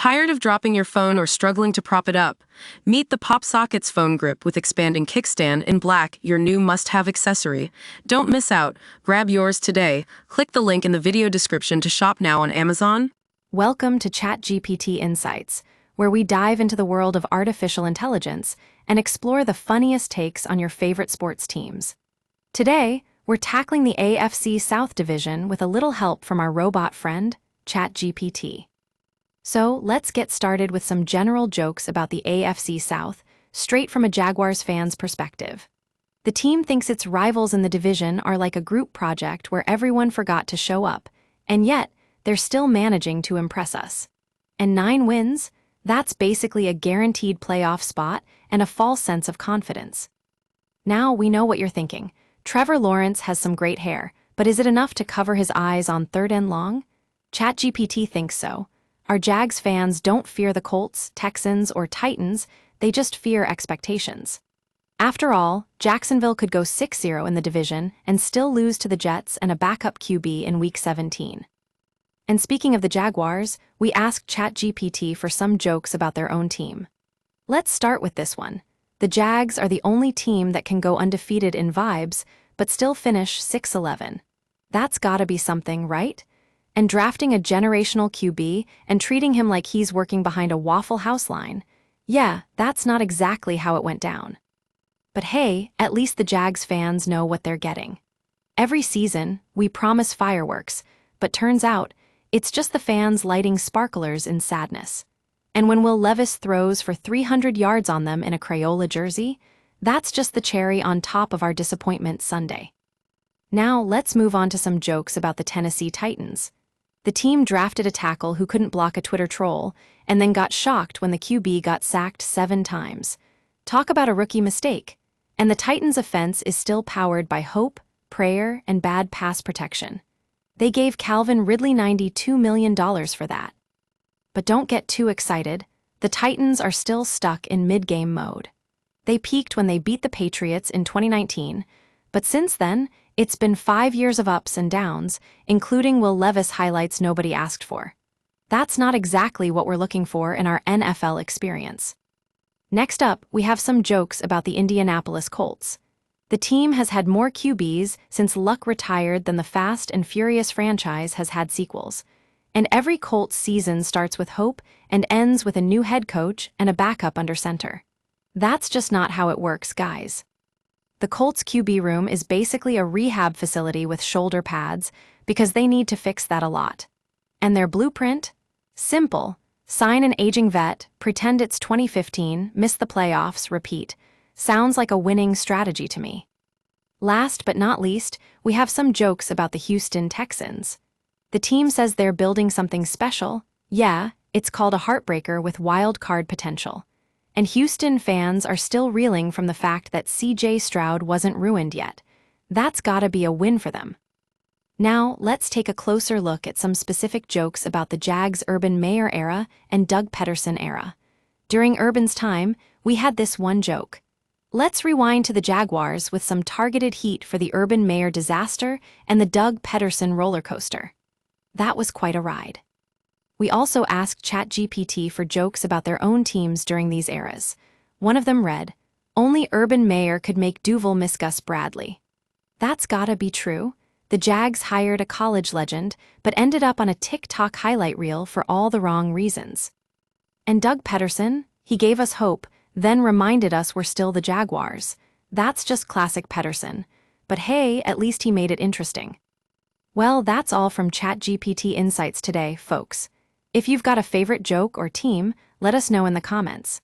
Tired of dropping your phone or struggling to prop it up? Meet the PopSockets phone grip with expanding kickstand in black, your new must-have accessory. Don't miss out. Grab yours today. Click the link in the video description to shop now on Amazon. Welcome to ChatGPT Insights, where we dive into the world of artificial intelligence and explore the funniest takes on your favorite sports teams. Today, we're tackling the AFC South division with a little help from our robot friend, ChatGPT. So let's get started with some general jokes about the AFC South, straight from a Jaguars fan's perspective. The team thinks its rivals in the division are like a group project where everyone forgot to show up, and yet they're still managing to impress us. And 9 wins? That's basically a guaranteed playoff spot and a false sense of confidence. Now we know what you're thinking. Trevor Lawrence has some great hair, but is it enough to cover his eyes on 3rd and long? ChatGPT thinks so. Our Jags fans don't fear the Colts, Texans, or Titans, they just fear expectations. After all, Jacksonville could go 6-0 in the division and still lose to the Jets and a backup QB in Week 17. And speaking of the Jaguars, we asked ChatGPT for some jokes about their own team. Let's start with this one. The Jags are the only team that can go undefeated in vibes, but still finish 6-11. That's gotta be something, right? And drafting a generational QB and treating him like he's working behind a Waffle House line. Yeah, that's not exactly how it went down. But hey, at least the Jags fans know what they're getting. Every season, we promise fireworks, but turns out, it's just the fans lighting sparklers in sadness. And when Will Levis throws for 300 yards on them in a Crayola jersey, that's just the cherry on top of our disappointment Sunday. Now let's move on to some jokes about the Tennessee Titans. The team drafted a tackle who couldn't block a Twitter troll and then got shocked when the QB got sacked 7 times. Talk about a rookie mistake. And the Titans' offense is still powered by hope, prayer, and bad pass protection. They gave Calvin Ridley $92 million for that. But don't get too excited. The Titans are still stuck in mid-game mode. They peaked when they beat the Patriots in 2019, but since then, it's been 5 years of ups and downs, including Will Levis highlights nobody asked for. That's not exactly what we're looking for in our NFL experience. Next up, we have some jokes about the Indianapolis Colts. The team has had more QBs since Luck retired than the Fast and Furious franchise has had sequels. And every Colts season starts with hope and ends with a new head coach and a backup under center. That's just not how it works, guys. The Colts QB room is basically a rehab facility with shoulder pads because they need to fix that a lot. And their blueprint? Simple. Sign an aging vet, pretend it's 2015, miss the playoffs, repeat. Sounds like a winning strategy to me. Last but not least, we have some jokes about the Houston Texans. The team says they're building something special. Yeah, it's called a heartbreaker with wild card potential. And Houston fans are still reeling from the fact that CJ Stroud wasn't ruined yet. That's gotta be a win for them. Now, let's take a closer look at some specific jokes about the Jags' Urban Meyer era and Doug Peterson era. During Urban's time, we had this one joke. Let's rewind to the Jaguars with some targeted heat for the Urban Meyer disaster and the Doug Peterson roller coaster. That was quite a ride. We also asked ChatGPT for jokes about their own teams during these eras. One of them read, "Only Urban Meyer could make Duval miss Gus Bradley." That's gotta be true. The Jags hired a college legend, but ended up on a TikTok highlight reel for all the wrong reasons. And Doug Peterson, he gave us hope, then reminded us we're still the Jaguars. That's just classic Peterson. But hey, at least he made it interesting. Well, that's all from ChatGPT Insights today, folks. If you've got a favorite joke or team, let us know in the comments.